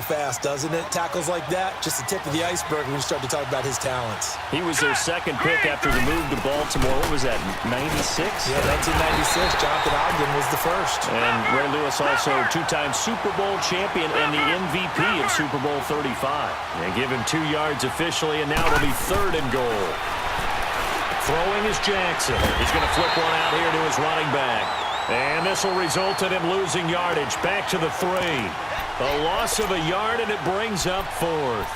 fast, doesn't it? Tackles like that, just the tip of the iceberg when you start to talk about his talents. He was their second pick after the move to Baltimore. What was that, 96? Yeah, 1996. Jonathan Ogden was the first. And Ray Lewis also two-time Super Bowl champion and the MVP of Super Bowl 35. They give him 2 yards officially, and now it'll be 3rd and goal. Throwing is Jackson. He's going to flip one out here to his running back. And this will result in him losing yardage. Back to the 3. A loss of a yard, and it brings up 4th.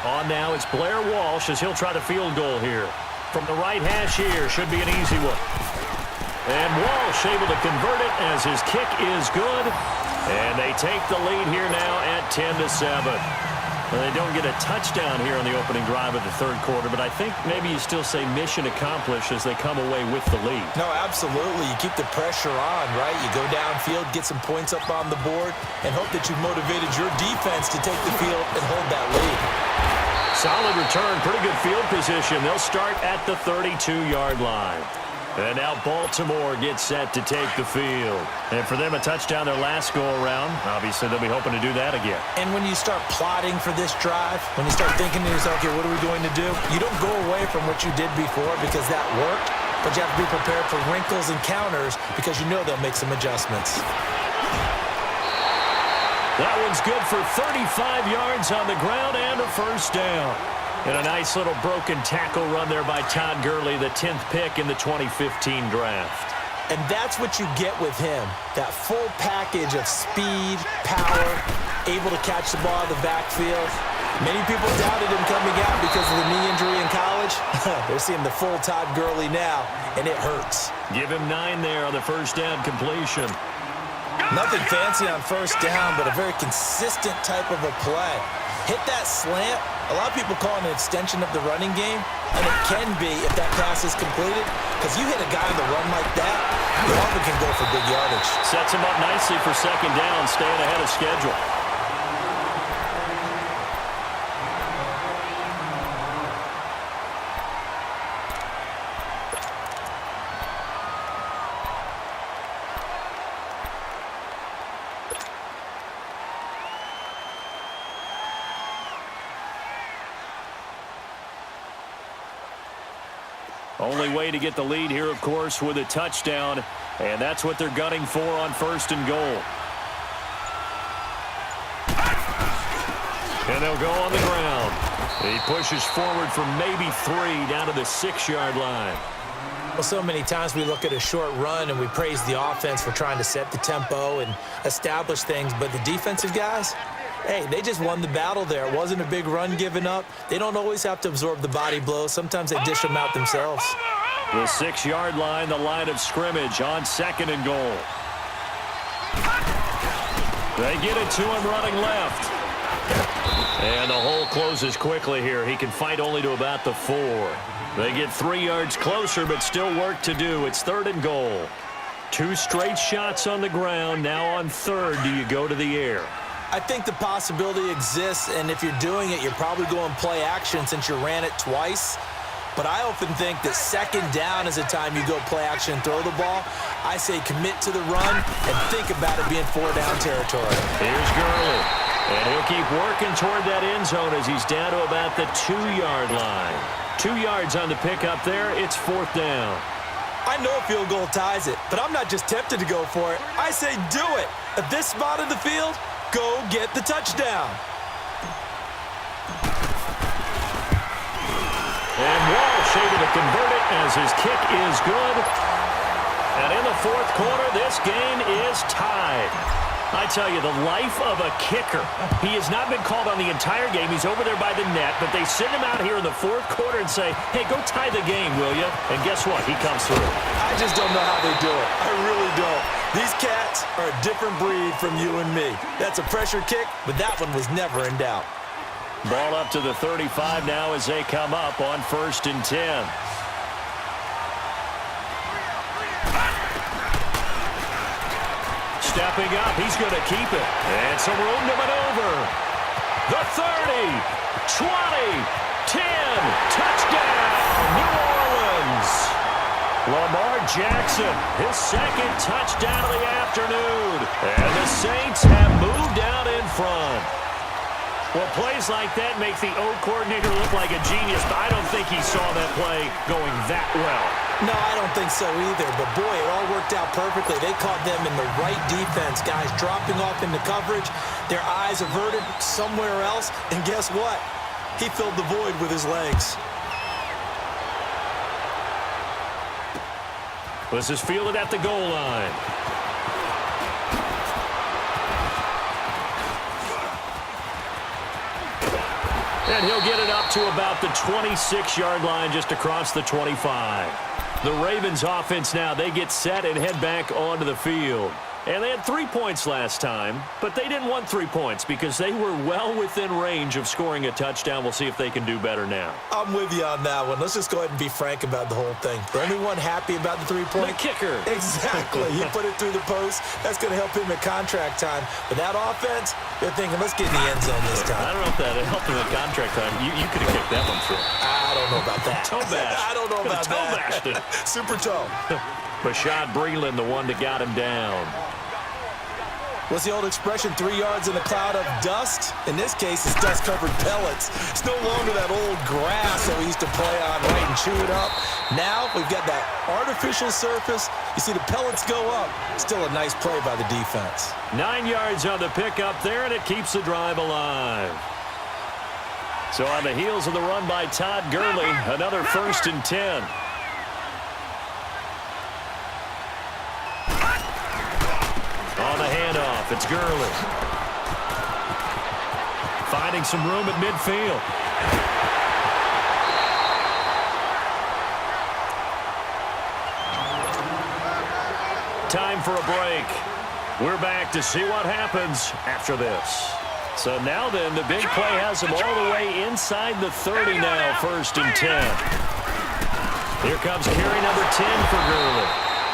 On now, it's Blair Walsh as he'll try the field goal here. From the right hash here, should be an easy one. And Walsh able to convert it as his kick is good. And they take the lead here now at 10-7. Well, they don't get a touchdown here on the opening drive of the 3rd quarter, but I think maybe you still say mission accomplished as they come away with the lead. No, absolutely. You keep the pressure on, right? You go downfield, get some points up on the board, and hope that you've motivated your defense to take the field and hold that lead. Solid return, pretty good field position. They'll start at the 32-yard line. And now Baltimore gets set to take the field. And for them, a touchdown their last go-around. Obviously, they'll be hoping to do that again. And when you start plotting for this drive, when you start thinking to yourself, okay, what are we going to do? You don't go away from what you did before because that worked, but you have to be prepared for wrinkles and counters because you know they'll make some adjustments. That one's good for 35 yards on the ground and a 1st down. And a nice little broken tackle run there by Todd Gurley, the 10th pick in the 2015 draft. And that's what you get with him, that full package of speed, power, able to catch the ball in the backfield. Many people doubted him coming out because of the knee injury in college. They're seeing the full Todd Gurley now, and it hurts. Give him 9 there on the 1st down completion. Nothing fancy on 1st down, but a very consistent type of a play. Hit that slant. A lot of people call it an extension of the running game, and it can be if that pass is completed, because you hit a guy on the run like that, you often can go for big yardage. Sets him up nicely for 2nd down, staying ahead of schedule. Only way to get the lead here, of course, with a touchdown, and that's what they're gunning for on 1st and goal. And they'll go on the ground. He pushes forward for maybe 3 down to the 6-yard line. Well, so many times we look at a short run and we praise the offense for trying to set the tempo and establish things, but the defensive guys, hey, they just won the battle there. It wasn't a big run given up. They don't always have to absorb the body blows. Sometimes they dish them out themselves. The 6-yard line, the line of scrimmage on 2nd and goal. They get it to him running left. And the hole closes quickly here. He can fight only to about the 4. They get 3 yards closer, but still work to do. It's 3rd and goal. 2 straight shots on the ground. Now on 3rd, do you go to the air? I think the possibility exists, and if you're doing it, you're probably going play action since you ran it twice. But I often think that 2nd down is a time you go play action and throw the ball. I say commit to the run and think about it being 4-down territory. Here's Gurley, and he'll keep working toward that end zone as he's down to about the 2-yard line. 2 yards on the pickup there. It's 4th down. I know a field goal ties it, but I'm not just tempted to go for it. I say do it. At this spot of the field, go get the touchdown. And Walsh able to convert it as his kick is good. And in the 4th quarter, this game is tied. I tell you, the life of a kicker. He has not been called on the entire game. He's over there by the net, but they send him out here in the 4th quarter and say, hey, go tie the game, will you? And guess what? He comes through. I just don't know how they do it. I really don't. These cats are a different breed from you and me. That's a pressure kick, but that one was never in doubt. Ball up to the 35 now as they come up on 1st and 10. Stepping up, he's going to keep it. And some room to maneuver. The 30, 20, 10, touchdown, New Orleans. Lamar Jackson, his 2nd touchdown of the afternoon. And the Saints Well, plays like that make the O coordinator look like a genius, but I don't think he saw that play going that well. No, I don't think so either, but boy, it all worked out perfectly. They caught them in the right defense, guys dropping off into coverage, their eyes averted somewhere else, and guess what? He filled the void with his legs. This is fielded at the goal line. And he'll get it up to about the 26-yard line just across the 25. The Ravens offense now, they get set and head back onto the field. And they had 3 points last time, but they didn't want 3 points because they were well within range of scoring a touchdown. We'll see if they can do better now. I'm with you on that one. Let's just go ahead and be frank about the whole thing. The only one happy about the 3-point? The kicker. Exactly. He put it through the post. That's going to help him at contract time. But that offense, they're thinking, let's get in the end zone this time. I don't know if that helped him at contract time. You could have kicked that one through. I don't know about that. Toe bash. I don't know about toe that. Bashed it. Super toe. Bashad Breeland, the one that got him down. What's the old expression, 3 yards in a cloud of dust? In this case, it's dust-covered pellets. It's no longer that old grass that we used to play on, right, and chew it up. Now we've got that artificial surface. You see the pellets go up. Still a nice play by the defense. 9 yards on the pickup there, and it keeps the drive alive. So on the heels of the run by Todd Gurley, another 1st and 10. On the handoff, it's Gurley. Finding some room at midfield. Time for a break. We're back to see what happens after this. So now then, the big play has him all the way inside the 30 now, 1st and 10. Here comes carry number 10 for Gurley.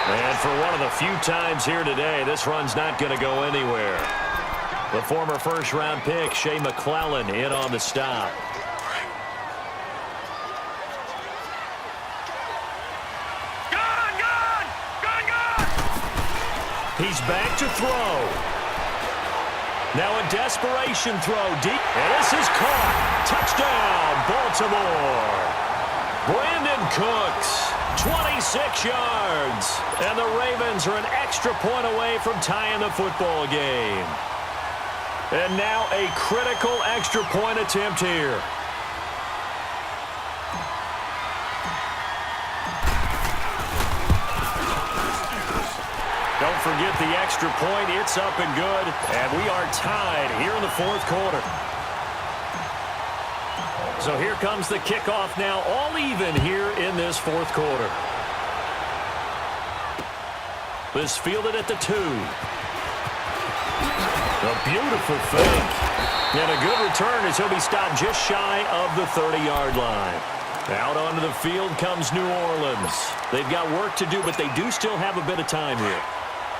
And for one of the few times here today, this run's not going to go anywhere. The former 1st-round pick, Shea McClellan, in on the stop. He's back to throw. Now a desperation throw deep. And this is caught. Touchdown, Baltimore. Brandon Cooks. 26 yards. And the Ravens are an extra point away from tying the football game. And now a critical extra point attempt here. Don't forget the extra point. It's up and good. And we are tied here in the 4th quarter. So here comes the kickoff now, all even here in this 4th quarter. This fielded at the 2. A beautiful fake. And a good return as he'll be stopped just shy of the 30-yard line. Out onto the field comes New Orleans. They've got work to do, but they do still have a bit of time here.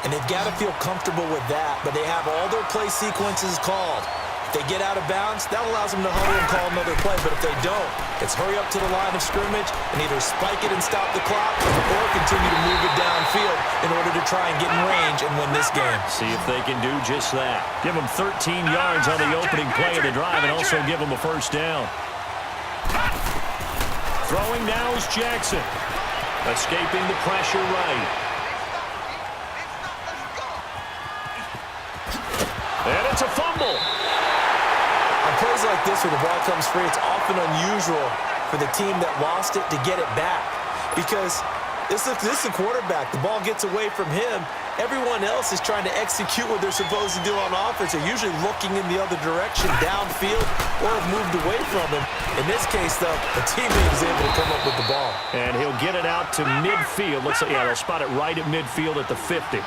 And they've got to feel comfortable with that, but they have all their play sequences called. If they get out of bounds, that allows them to huddle and call another play. But if they don't, it's hurry up to the line of scrimmage and either spike it and stop the clock or continue to move it downfield in order to try and get in range and win this game. See if they can do just that. Give them 13 yards on the opening play of the drive and also give them a 1st down. Throwing now is Jackson. Escaping the pressure right. And it's a fumble. On plays like this where the ball comes free, it's often unusual for the team that lost it to get it back. Because this is a quarterback. The ball gets away from him. Everyone else is trying to execute what they're supposed to do on offense. They're usually looking in the other direction, downfield, or have moved away from him. In this case, though, the teammate is able to come up with the ball. And he'll get it out to midfield. Looks like, yeah, they'll spot it right at midfield at the 50.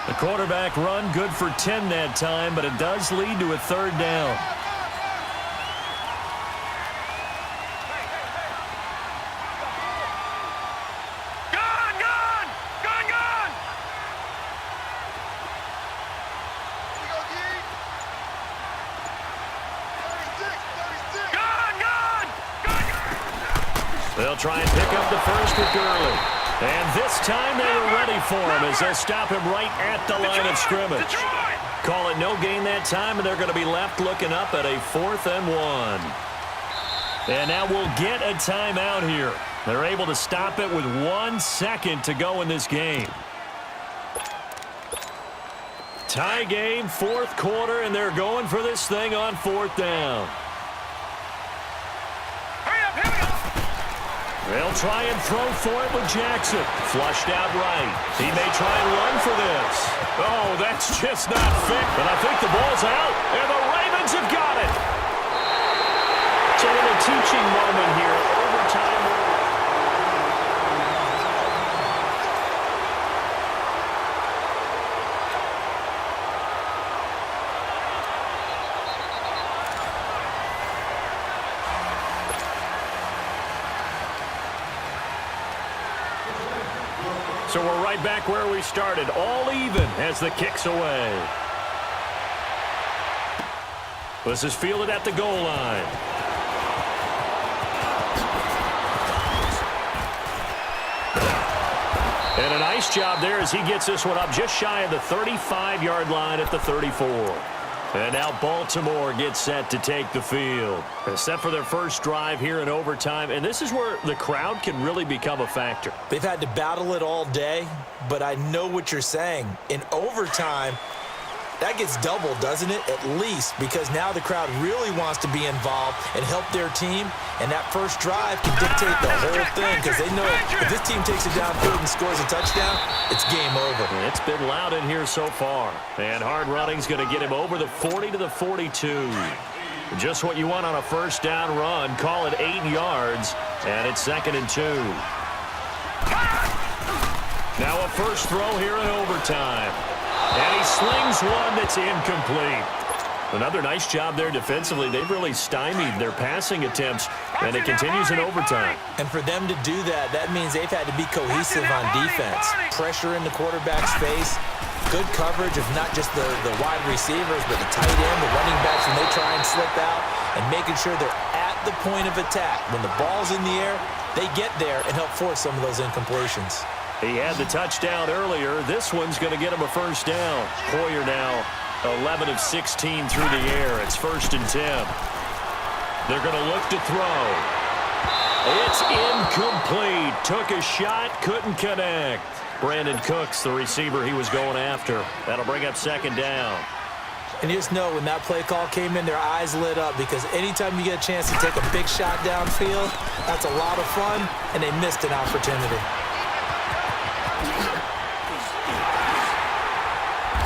The quarterback run good for 10 that time, but it does lead to a 3rd down. They'll try and pick up the 1st with Gurley. And this time they were ready for him as they'll stop him right at the line of scrimmage. Call it no gain that time, and they're going to be left looking up at a 4th and 1. And now we'll get a timeout here. They're able to stop it with 1 second to go in this game. Tie game, 4th quarter, and they're going for this thing on 4th down. They'll try and throw for it with Jackson. Flushed out right. He may try and run for this. Oh, that's just not fit. But I think the ball's out, and the Ravens have got it. So in a teaching moment here, overtime. So we're right back where we started, all even as the kick's away. This is fielded at the goal line. And a nice job there as he gets this one up just shy of the 35-yard line at the 34. And now Baltimore gets set to take the field. They're set for their first drive here in overtime, and this is where the crowd can really become a factor. They've had to battle it all day, but I know what you're saying. In overtime, that gets doubled, doesn't it? At least, because now the crowd really wants to be involved and help their team, and that first drive can dictate the whole thing because they know if this team takes it downfield and scores a touchdown, it's game over. It's been loud in here so far, and hard running's going to get him over the 40 to the 42. Just what you want on a first down run. Call it 8 yards, and it's 2nd and 2. Now a first throw here in overtime. And he slings one that's incomplete. Another nice job there defensively. They've really stymied their passing attempts, and it continues in overtime. And for them to do that, that means they've had to be cohesive on defense. Pressure in the quarterback's face, good coverage of not just the wide receivers, but the tight end, the running backs when they try and slip out, and making sure they're at the point of attack. When the ball's in the air, they get there and help force some of those incompletions. He had the touchdown earlier. This one's going to get him a first down. Hoyer now 11 of 16 through the air. It's 1st and 10. They're going to look to throw. It's incomplete. Took a shot, couldn't connect. Brandon Cooks, the receiver he was going after. That'll bring up 2nd down. And you just know when that play call came in, their eyes lit up because anytime you get a chance to take a big shot downfield, that's a lot of fun, and they missed an opportunity.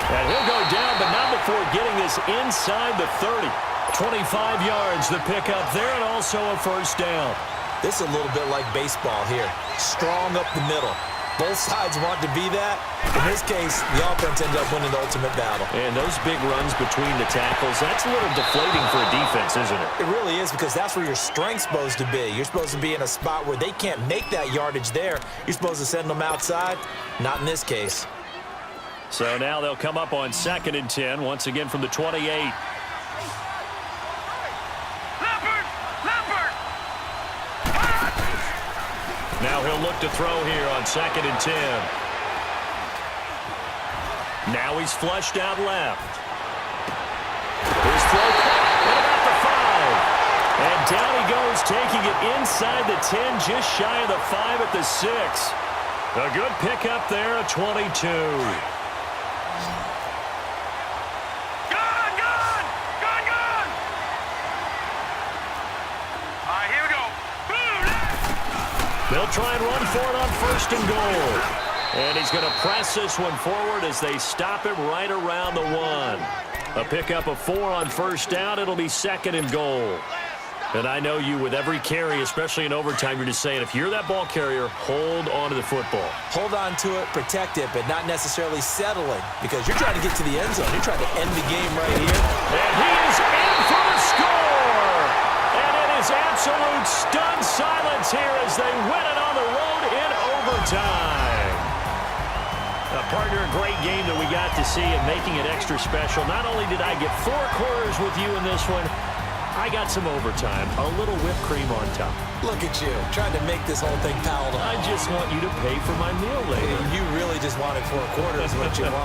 And he'll go down, but not before getting this inside the 30. 25 yards the pickup there, and also a first down. This is a little bit like baseball here. Strong up the middle. Both sides want to be that. In this case, the offense ended up winning the ultimate battle. And those big runs between the tackles, that's a little deflating for a defense, isn't it? It really is because that's where your strength's supposed to be. You're supposed to be in a spot where they can't make that yardage there. You're supposed to send them outside. Not in this case. So now they'll come up on 2nd and 10, once again from the 28. Now he'll look to throw here on 2nd and 10. Now he's flushed out left. His throw caught at about the 5. And down he goes, taking it inside the 10, just shy of the 5 at the 6. A good pickup there at 22. They'll try and run for it on 1st and goal. And he's going to press this one forward as they stop him right around the 1. A pickup of 4 on 1st down. It'll be 2nd and goal. And I know you, with every carry, especially in overtime, you're just saying, if you're that ball carrier, hold on to the football. Hold on to it, protect it, but not necessarily settling because you're trying to get to the end zone. You're trying to end the game right here. And he is in for the score! And it is absolute stunned silence here as they win it on the road in overtime. Partner, a great game that we got to see and making it extra special. Not only did I get 4 quarters with you in this one, I got some overtime, a little whipped cream on top. Look at you, trying to make this whole thing palatable. I just want you to pay for my meal later. You really just wanted 4 quarters, what you want.